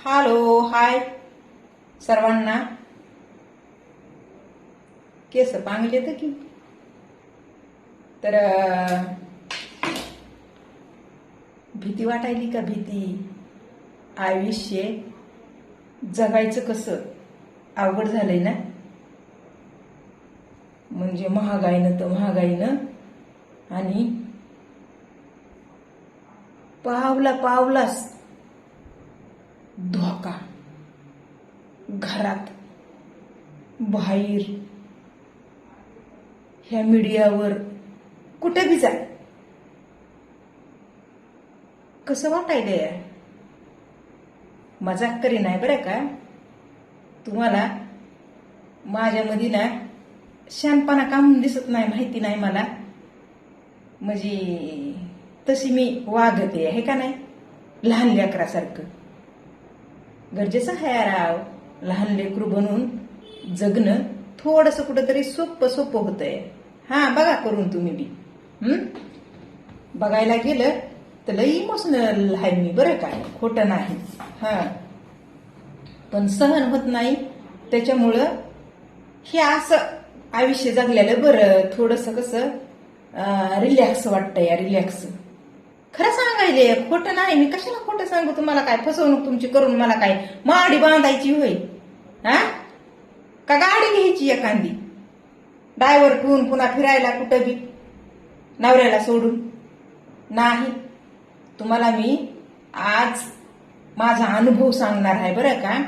Hello hi सर्वांना. केस पांगले तर की तर भीती वाटायली का? भीती. आयुष्य जगायचं कसं अवघड झालंय ना. म्हणजे महागाईनं तर महागाईनं आणि पावलाच धोका. घरात बाहेर ह्या मीडियावर कुठे बी जा. कसं वाटायलंय? मजाक करी नाही बरं का. तुम्हाला माझ्यामध्ये ना शानपणा काम दिसत नाही, माहिती नाही मला. म्हणजे तशी मी वागते आहे का नाही, लहान लेकरासारखं. गरजेचं आहे राव. लहान लेकरू बनून जगणं थोडंसं कुठंतरी सोपं होतंय. हा बघा करून तुम्ही बी. बघायला गेलं तर लई इमोशनल आहे मी बरं का, खोटं नाही. हा पण सहन होत नाही, त्याच्यामुळं हे असं आयुष्य जगलेलं बरं. थोडंसं कसं रिलॅक्स वाटतंय. रिलॅक्स खरं सांगायले, खोटं नाही. मी कशाला खोटं सांगू तुम्हाला? काय फसवणूक तुमची करून मला काय माडी बांधायची होय? हा का गाडी घ्यायची एखादी ड्रायव्हर ठेवून पुन्हा फिरायला कुठं बी नवऱ्याला सोडून? नाही. तुम्हाला मी आज माझा अनुभव सांगणार आहे बरं का.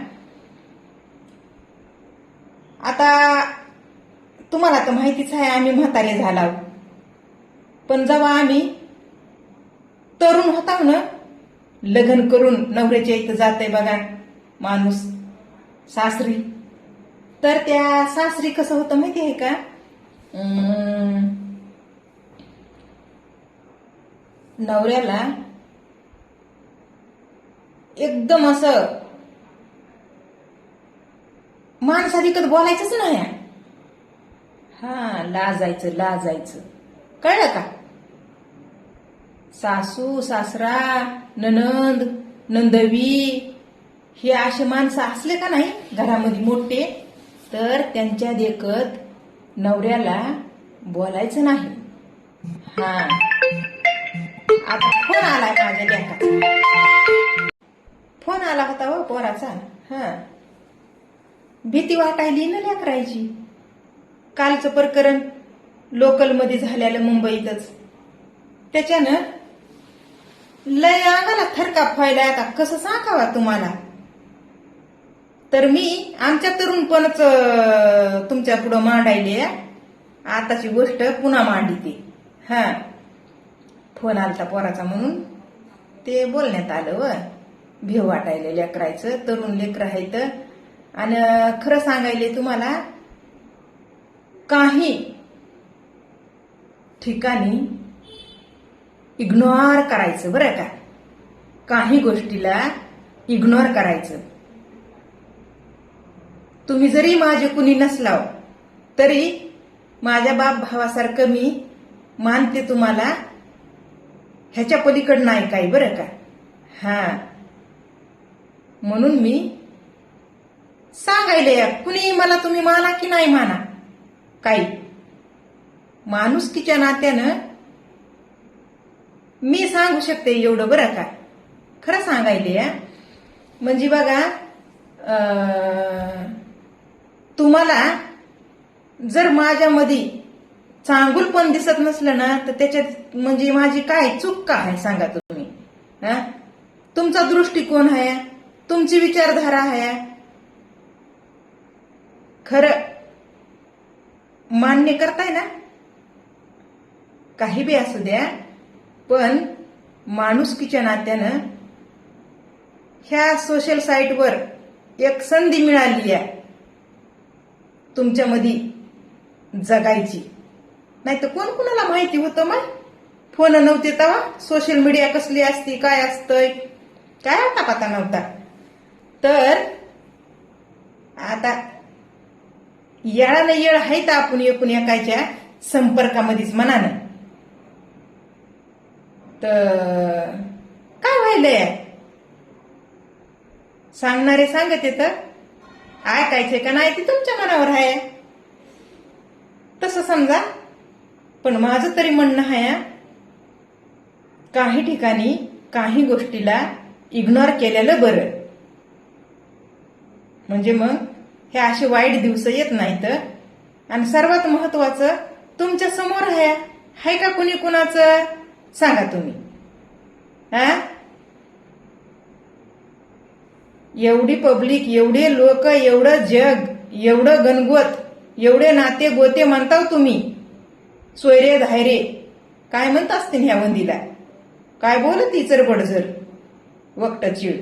आता तुम्हाला तर माहितीच आहे आम्ही म्हातारे झाला. पण जेव्हा आम्ही तरुण होता ना, लग्न करून नवऱ्याच्या इथं जाते बघा माणूस सासरी, तर त्या सासरी कसं होतं माहिती आहे का? नवऱ्याला एकदम असं माणसाधिकत बोलायचंच नाही. हा लाजायचं. कळलं का? सासू सासरा ननंद नंदवी हे असे माणसं असले का नाही घरामध्ये मोठे, तर त्यांच्या देखत नवऱ्याला बोलायचं नाही. हा आता फोन आलाय माझ्या लेकाचा. फोन आला होता हो पोराचा. हा भीती वाटायली ना लेकरायची. कालचं प्रकरण लोकलमध्ये झालेलं मुंबईतच, त्याच्यानं लय अंगाला थरकाप व्हायला. आता कसं सांगावा तुम्हाला? तर मी आमच्या तरुणपणच तुमच्या पुढं मांडायले. आताची गोष्ट पुन्हा मांडीते. हा फोन आलता पोराचा म्हणून ते बोलण्यात आलं. व भेव वाटायले लेकरायचं. तरुण लेकर आहेत. आणि खरं सांगायले तुम्हाला, काही ठिकाणी इग्नोर करायचं बरं का. काही गोष्टीला इग्नोर करायचं. तुम्ही जरी माझे कुणी नसलाव तरी माझ्या बाप भावासारखं मी मानते तुम्हाला. ह्याच्या पलीकडं नाही काही बरं का. हा म्हणून मी सांगायले, कुणी मला तुम्ही माना की नाही माना, काही माणुसकीच्या नात्यानं मी सांगू शकते एवढं बरं का. खरं सांगायले. म्हणजे बघा, तुम्हाला जर माझ्यामध्ये चांगुलपण दिसत नसलं ना, तर त्याच्यात म्हणजे माझी काय चूक का आहे सांगा तुम्ही? तुमचा दृष्टिकोन आहे, तुमची विचारधारा आहे. खरं मान्य करताय ना? काही बी असू द्या, पण माणुसकीच्या नात्यानं ह्या सोशल साईटवर एक संधी मिळाली आहे तुमच्यामध्ये जगायची. नाही तर कोण कुणाला माहिती होतं? मग फोन नव्हते तेव्हा, सोशल मीडिया कसली असती, काय असतंय, काय आता पता नव्हता. तर आता येळानं येळ आहे तर आपण एकूण एकाच्या संपर्कामध्येच मनानं. तर काय व्हायलंय? सांगणारे सांगत येत, ऐकायचे का नाही ते तुमच्या मनावर आहे. तसं समजा. पण माझं तरी म्हणणं आहे, काही ठिकाणी काही गोष्टीला इग्नोर केलेलं बरं. म्हणजे मग हे असे वाईट दिवस येत नाहीत. आणि सर्वात महत्वाचं तुमच्या समोर आहे का कुणी कुणाचं, सांगा तुम्ही. एवढी पब्लिक, एवढे लोक, एवढं जग, एवढं गणगोत, एवढे नाते गोते म्हणताव तुम्ही. सोयरे धायरे काय म्हणत असतील ह्या वंदीला, काय बोलत ती चरबडझर वक्त चिड.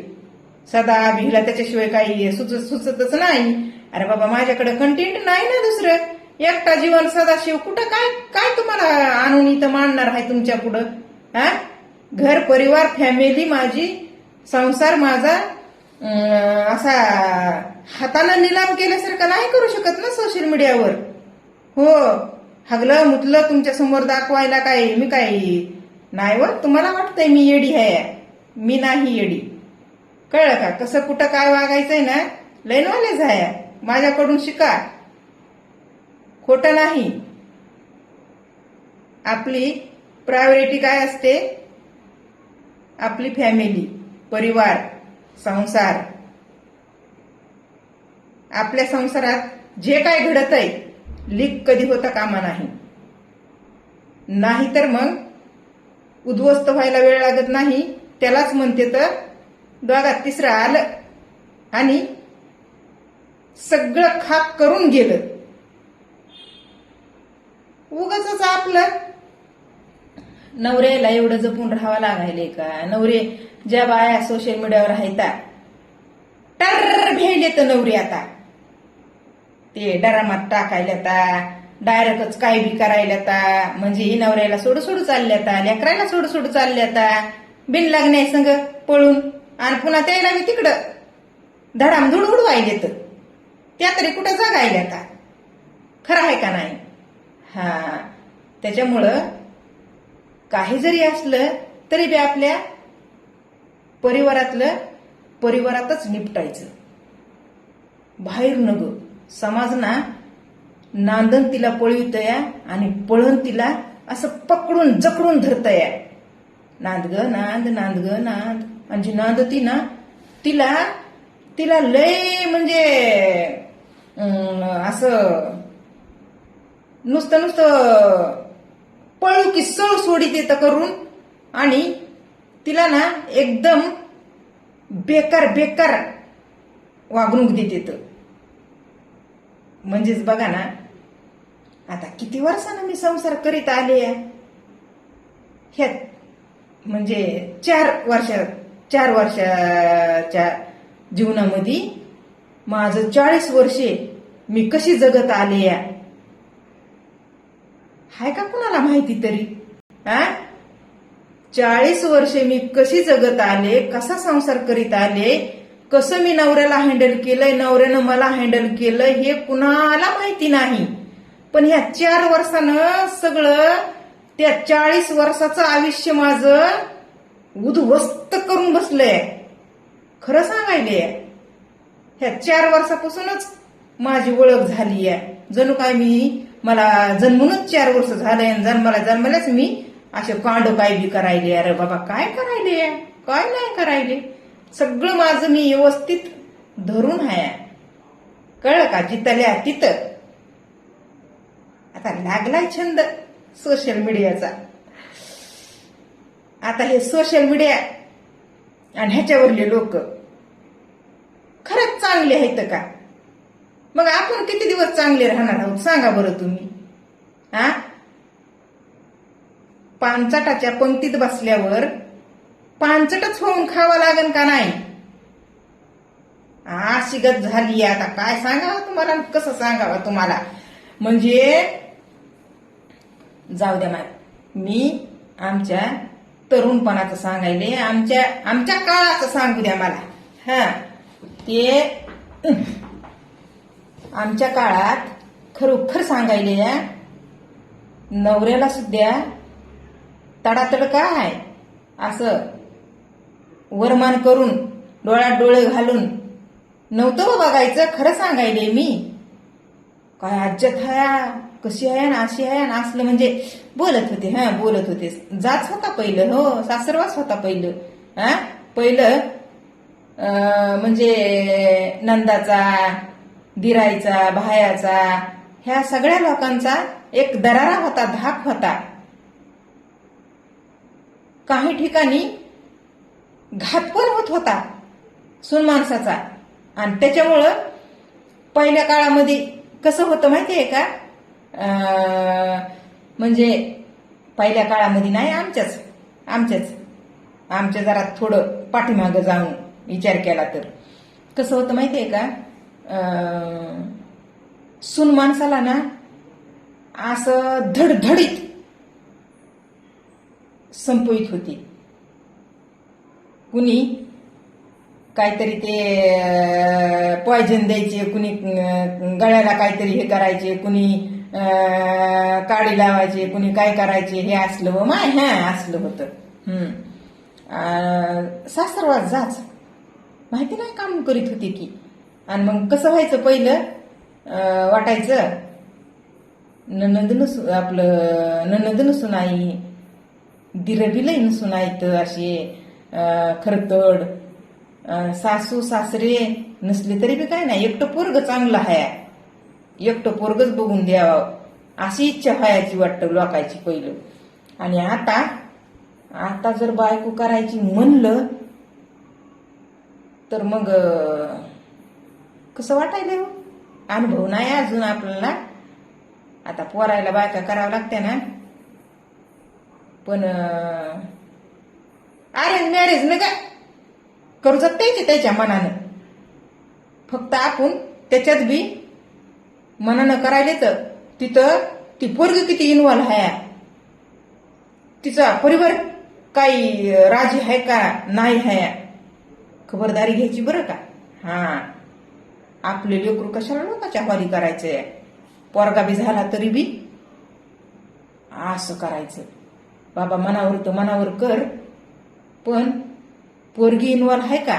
सदा भिला त्याच्याशिवाय काही सुचतच नाही. अरे बाबा, माझ्याकडे कंटेंट नाही ना दुसरं. एकटा जीवन सदाशिव कुठं काय काय तुम्हाला आणून इथं मांडणार आहे तुमच्या पुढं. घर परिवार फॅमिली माझी, संसार माझा असा हातानं निलाम केल्यासारखं नाही करू शकत ना सोशल मीडियावर. हो, हगलं मुतलं तुमच्या समोर दाखवायला काय मी काय नाही वर. तुम्हाला वाटतंय मी येडी आहे, मी नाही येडी. कळलं का कसं कुठं काय वागायचंय ना, लय नॉलेज आहे, माझ्याकडून शिका. खोटं नाही. आपली प्रायोरिटी काय असते, आपली फॅमिली, परिवार, संसार. आपल्या संसारात जे काय घडत आहे लीक कधी होता कामा नाही. नाहीतर मग उद्ध्वस्त व्हायला वेळ लागत नाही. त्यालाच म्हणते तर दोघात तिसरं आलं आणि सगळं खाक करून गेलं. उगाच आपलं नवऱ्याला एवढं जपून राहावं लागायले का. नवरे ज्या बाया सोशल मीडियावर आहेत टर भेले तर नवरे आता ते डरामात टाकायला डायरेक्टच काय बी करायला. म्हणजे नवऱ्याला सोडू सोडू चालल्याता, लेकरायला सोडू सोडू चालल्याता, बिन लागण्या संग पळून. आणि पुन्हा त्याला मी तिकडं धडामधूड उडवायले तर त्या तरी कुठं जागायला आता. खरं आहे का नाही. त्याच्यामुळं काही जरी असलं तरी बी आपल्या परिवारातच निपटायचं. बाहेर नग. समाज ना नांदन तिला पळवितया आणि पळण तिला असं पकडून जकडून धरतया. नांद ग नांद, नांद ग नांद. आणि जी नांदती ना तिला लय म्हणजे असं नुसतं पळू की सळ सोडीत येतं करून. आणि तिला ना एकदम बेकार वागणूक देत येतं. म्हणजेच बघा ना, आता किती वर्षानं मी संसार करीत आले ह्यात. म्हणजे 4 वर्षाच्या जीवनामध्ये माझं 40 वर्षे मी कशी जगत आले हाय का कुणाला माहिती तरी. 40 वर्षे मी कशी जगत आले, कसा संसार करीत आले, कसं मी नवऱ्याला हँडल केलंय, नवऱ्यानं मला हँडल केलंय हे कुणाला माहिती नाही. पण ह्या 4 वर्षानं सगळं त्या 40 वर्षाचं आयुष्य माझं उद्ध्वस्त करून बसलंय. खरं सांगायले ह्या 4 वर्षापासूनच माझी ओळख झाली आहे. जणू काय मला जन्मूनच 4 वर्ष झालंय. जन्मलाच मी असे कांडो काय बी करायले. अरे बाबा, काय करायले, काय नाही करायले. सगळं माझं मी व्यवस्थित धरून आहे. कळलं का. जिथल्या तिथं आता लागलाय छंद सोशल मीडियाचा. आता हे सोशल मीडिया आणि ह्याच्यावरले लोक खरंच चांगले आहेत का. मग आपण किती दिवस चांगले राहणार आहोत सांगा बरं तुम्ही. पानचटाच्या पंक्तीत बसल्यावर पानचटच होऊन खावा लागन का नाही. अशी गत झाली आता. काय सांगावं तुम्हाला, कसं सांगावं तुम्हाला. म्हणजे जाऊ द्या मी आमच्या तरुणपणाचं सांगायले, आमच्या काळाचं सांगू द्या मला. ते आमच्या काळात खरोखर सांगायले नवऱ्याला सुद्धा तडातड काय असं वरमान करून डोळ्यात डोळे घालून नव्हतं हो बघायचं, खरं सांगायले मी. काय आज्यात हया, कशी आहे ना, अशी आहे ना, असलं म्हणजे बोलत होते. बोलत होते. जाच होता पहिलं, हो, सासरवास होता पहिलं. पहिलं म्हणजे नंदाचा, दिरायचा, भायाचा, ह्या सगळ्या लोकांचा एक दरारा होता, धाक होता. काही ठिकाणी घात पण होत होता सून माणसाचा. आणि त्याच्यामुळं पहिल्या काळामध्ये कसं होतं माहितीये का, म्हणजे पहिल्या काळामध्ये नाही, आमच्या जरा थोडं पाठीमागं जाऊन विचार केला तर कसं होतं माहितीये का, सून माणसाला ना असं धडधडीत संपवित होती. कुणी काहीतरी ते पॉयझन द्यायचे, कुणी गळ्याला काहीतरी हे करायचे, कुणी काडी लावायचे, कुणी काय करायचे, हे असलं व माय असलं होतं. सासरवास जाच माहिती नाही काम करीत होते की. आणि मग कसं व्हायचं, पहिलं वाटायचं ननंद नसून आई, दिरबिलही नसून आईत असे खरतड. सासू सासरे नसले तरी बी काय नाही, एकटं पोरग चांगलं आहे, एकटं पोरगच बघून द्यावं अशी इच्छा व्हायची वाटतं लोकांची पहिलं. आणि आता जर बायको करायची म्हणलं तर मग कसं वाटायला हो. अनुभव नाही अजून आपल्याला, आता पोरायला बायका करावं लागते ना. पण अरेंज मॅरेज न का करू जात त्याच्या मनानं, फक्त आपण त्याच्यात बी मनानं करायले तर तिथं ती पोरगी किती इन्व्हॉल्व आहे, तिचा परिवार काही राजी आहे का नाही आहे, खबरदारी घ्यायची बरं का. आपले लेकरू कशाला लोकांच्या हवाली करायचंय. पोरगा बी झाला तरी बी असं करायचं, बाबा मनावर तर मनावर कर, पण पोरगी इन्व्हॉल्व आहे का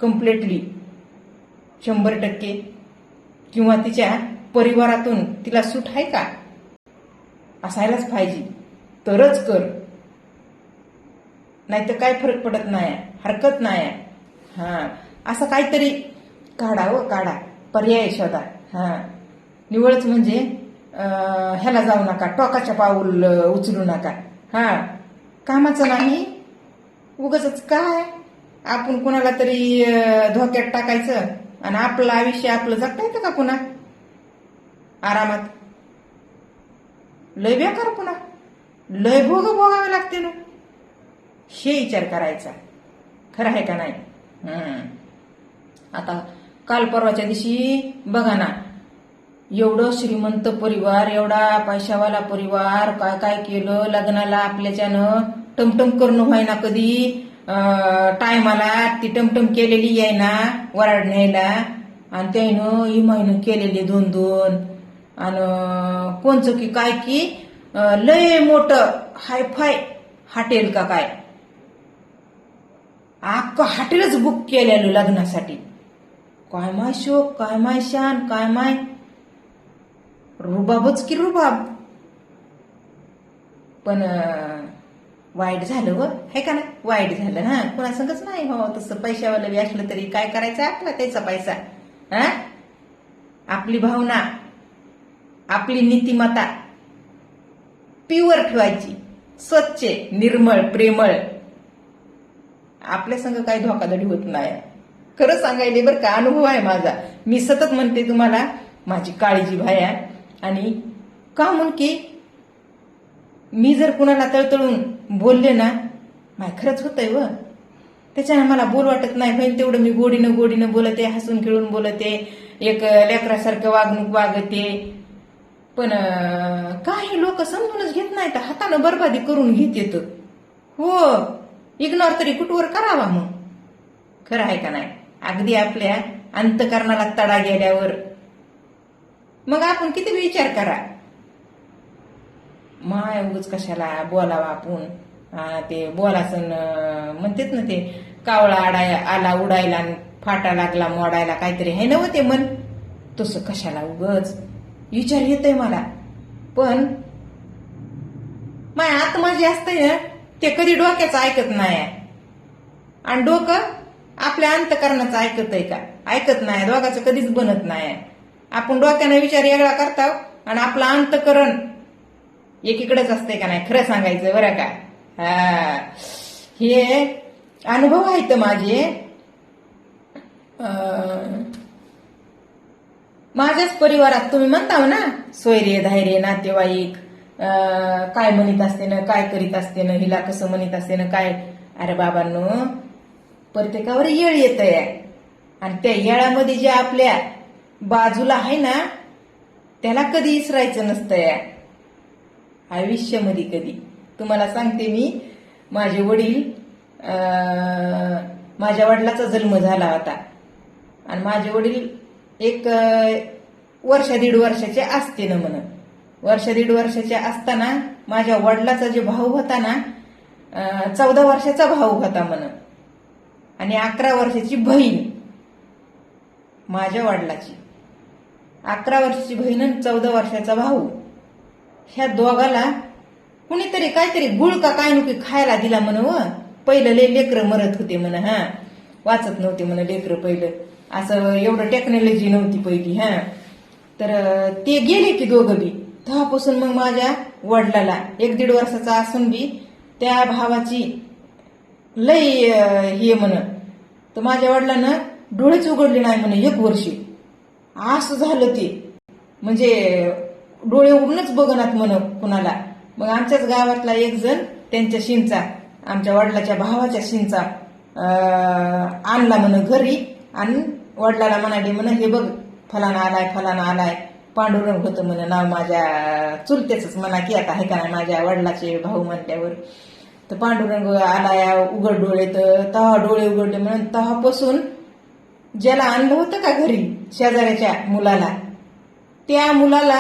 कम्प्लिटली 100%, किंवा तिच्या परिवारातून तिला सूट आहे का, असायलाच पाहिजे तरच कर, नाहीतर काय फरक पडत नाही, हरकत नाही. असं काहीतरी काढा पर्याय शोधा. निवळच म्हणजे ह्याला जाऊ नका, टोकाच्या पाऊल उचलू नका. कामाचं नाही, उगाच काय आपण कुणाला तरी धोक्यात टाकायचं आणि आपलं आयुष्य आपलं जगता येतं का पुन्हा आरामात. लय बेकार, पुन्हा लय भोगावे लागते ना, हे विचार करायचा. खरं आहे का नाही. आता काल परवाच्या दिवशी बघा ना, एवढं श्रीमंत परिवार, एवढा पैशावाला परिवार, काय काय केलं लग्नाला आपल्याच्यानं. टमटम करणं व्हाय ना कधी टायमाला, ती टमटम केलेली आहे ना वराड न्यायला, आणि त्यानं इमाईनं केलेले 2-2, आणि कोणचं की काय की लय मोठं हायफाय हॉटेल का काय, अख्खं हॉटेलच बुक केलेलं लग्नासाठी. काय माय शोक, काय माय शान, काय माय रुबाबच की रुबाब. पण वाईट झालं व, हे का नाही, वाईट झालं. कोणा संगच नाही हो तसं. पैशावाला बी असलं तरी काय करायचं आपला त्याचा पैसा. आपली भावना, आपली नीतिमत्ता प्युअर ठेवायची, स्वच्छ, निर्मळ, प्रेमळ. आपल्या संग काही धोकाधडी होत नाही. खरं सांगायले बरं का, अनुभव आहे माझा. मी सतत म्हणते तुम्हाला, माझी काळजी भाया. आणि का म्हणून की मी जर कुणाला तळतळून बोलले ना, माय खरंच होतंय व, त्याच्यानं मला बोल वाटत नाही. होईल तेवढं मी गोडीनं बोलते, हसून खेळून बोलते, एक लेकरासारखं वागणूक वागते. पण काही लोक समजूनच घेत नाहीत, हातानं बरबादी करून घेत येत. हो, इग्नोर तरी कुठवर करावा मग. खरं आहे का नाही. अगदी आपल्या अंतकरणाला तडा गेल्यावर मग आपण किती विचार करा. माय उगच कशाला बोलावा आपण. ते बोलासन म्हणतात ना, ते कावळा आला उडायला फाटा लागला मोडायला काहीतरी आहे ना ते मन. तसं कशाला उगच विचार येतोय मला. पण माय आत्मा जे असतंय ना ते कधी डोक्याचं ऐकत नाही. आणि डोकं आपल्या अंतकरणाचं ऐकत आहे का? ऐकत नाही. दोघाचं कधीच बनत नाही. आपण डोक्याने विचार वेगळा करतो आणि आपलं अंतकरण एकीकडेच असते का नाही, खरं सांगायचं बरं का. हे अनुभव आहेत माझे. माझ्याच परिवारात तुम्ही म्हणताव ना, सोयरे धायरे नातेवाईक काय म्हणत असते ना, काय करीत असते ना, हिला कसं म्हणत असते ना काय. अरे बाबांनो, प्रत्येकावर येळ येत आहे आणि त्या येळामध्ये जे आपल्या बाजूला आहे ना त्याला कधी विसरायचं नसतंय आयुष्यामध्ये कधी. तुम्हाला सांगते मी, माझे वडील, माझ्या वडिलाचा जन्म झाला होता आणि माझे वडील एक वर्ष दीड वर्षाचे असते ना म्हण. वर्ष दीड वर्षाचे असताना माझ्या वडिलाचा जे भाऊ होता ना 14 वर्षाचा भाऊ होता म्हण आणि 11 वर्षाची बहीण माझ्या वडिलाची. 11 वर्षाची बहीण आणि 14 वर्षाचा भाऊ. ह्या दोघाला कुणीतरी काहीतरी गुळ का काय नुकी खायला दिला म्हण. पहिलं लेकरं मरत होते म्हण. वाचत नव्हते म्हण लेकरं पहिलं. असं एवढं टेक्नॉलॉजी नव्हती पहिली. तर ते गेले की दोघं बी. तेव्हापासून मग माझ्या वडिलाला 1-1.5 वर्षाचा असून बी त्या भावाची लय हे म्हण. तर माझ्या वडिलांना डोळेच उघडले नाही म्हणे 1 वर्षी. असं झालं ते. म्हणजे डोळे उघडूनच बघनात म्हण कुणाला. मग आमच्याच गावातला एक जण त्यांच्या शिंचा, आमच्या वडिलाच्या भावाच्या शिंचा आणला म्हण घरी आणि वडिलाला म्हणाले म्हण, हे बघ फलाना आलाय फलाना आलाय. पांडुरंग होतं म्हण नाव माझ्या चुलत्याच म्हणा की आता आहे का नाही, माझ्या वडिलाचे भाऊ म्हणल्यावर. तर पांडुरंग आलाय उघड डोळे. तर तहा डोळे उघडले म्हणून तेव्हापासून ज्याला आणलं होतं का घरी शेजाऱ्याच्या मुलाला, त्या मुलाला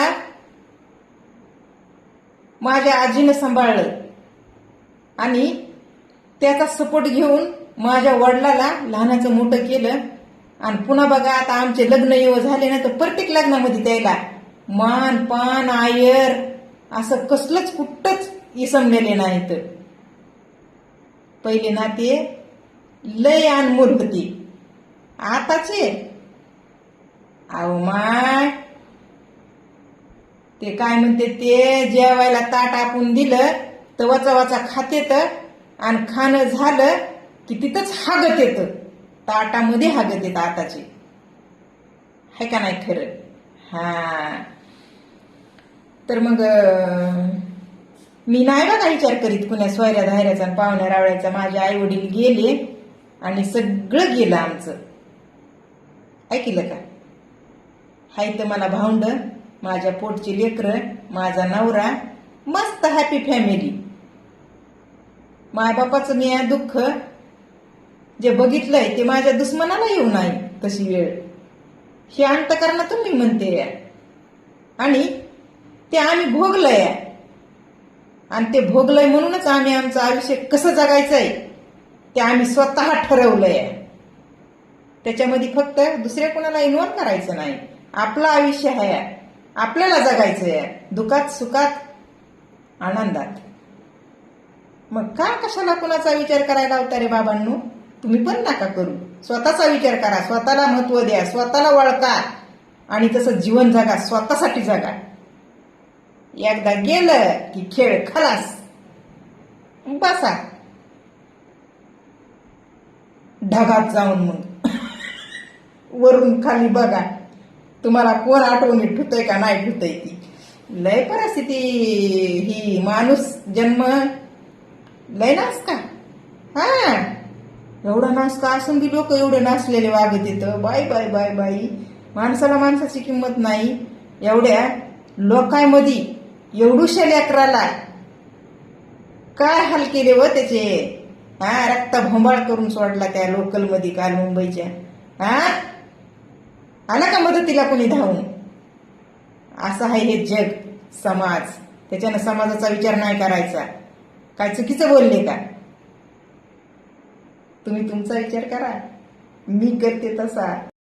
माझ्या आजीनं सांभाळलं आणि त्याचा सपोर्ट घेऊन माझ्या वडिलाला लहानाचं मोठं केलं. आणि पुन्हा बघा आता आमचे लग्न येव झाले ना तर प्रत्येक लग्नामध्ये त्याला मान पान आयर असं कसलंच कुठंच इसमलेले नाहीत. पहिले नाते लय अनमोल होती. आताचे अहो माय ते काय म्हणते, ते जेवायला ताट आपण दिलं तर वाचा वाचा खातेत आणि खाणं झालं की तिथंच हागत येतं. ताटामध्ये हागत येतं आताचे. है का नाही खरं. तर मग मी नाही बघा विचार करीत कुण्या सोयऱ्या धायऱ्याचा आणि पाहुण्या रावळ्याचा. माझे आई वडील गेले आणि सगळं गेलं आमचं. ऐकलं का. हाय तर मला भावंड, माझ्या पोटची लेकरं, माझा नवरा, मस्त हॅपी फॅमिली. मायबापाचं मी दुःख जे बघितलंय ते माझ्या दुश्मनाला येऊ नाही तशी वेळ. हे अंतकरणातून मी म्हणते आणि ते आम्ही भोगलंय. आणि ते भोगलंय म्हणूनच आम्ही आमचं आयुष्य कसं जगायचंय ते आम्ही स्वतः ठरवलंय. त्याच्यामध्ये फक्त दुसऱ्या कोणाला इन्व्हॉल्व करायचं नाही. आपलं आयुष्य आहे, आपल्याला जगायचंय दुःखात सुखात आनंदात. मग का कशाला कुणाचा विचार करायला होता रे बाबांनो. तुम्ही पण नका करू. स्वतःचा विचार करा, स्वतःला महत्व द्या, स्वतःला वळका आणि तसं जीवन जगा, स्वतःसाठी जगा. एकदा गेलं की खेळ खलास. बसा ढगात जाऊन मग वरून खाली बघा तुम्हाला कोण आठवणी ठुतय का नाही ठुतय ती. लय परिस्थिती ही. माणूस जन्म लय नास का. एवढा नास का असून बी लोक एवढे नाचलेले वागत येतं. बाई बाई बाई बाई. माणसाला माणसाची किंमत नाही. एवढ्या लोकांमध्ये एवढूशा लेकराला काय हाल केले व त्याचे. रक्ता भोंबाळ करून सोडला त्या लोकल मध्ये काल मुंबईच्या. आला का मदतीला कोणी धावून. असं आहे हे जग समाज. त्याच्यानं समाजाचा विचार नाही करायचा. काय चुकीचं बोलले का. तुम्ही तुमचा विचार करा. मी करते तसा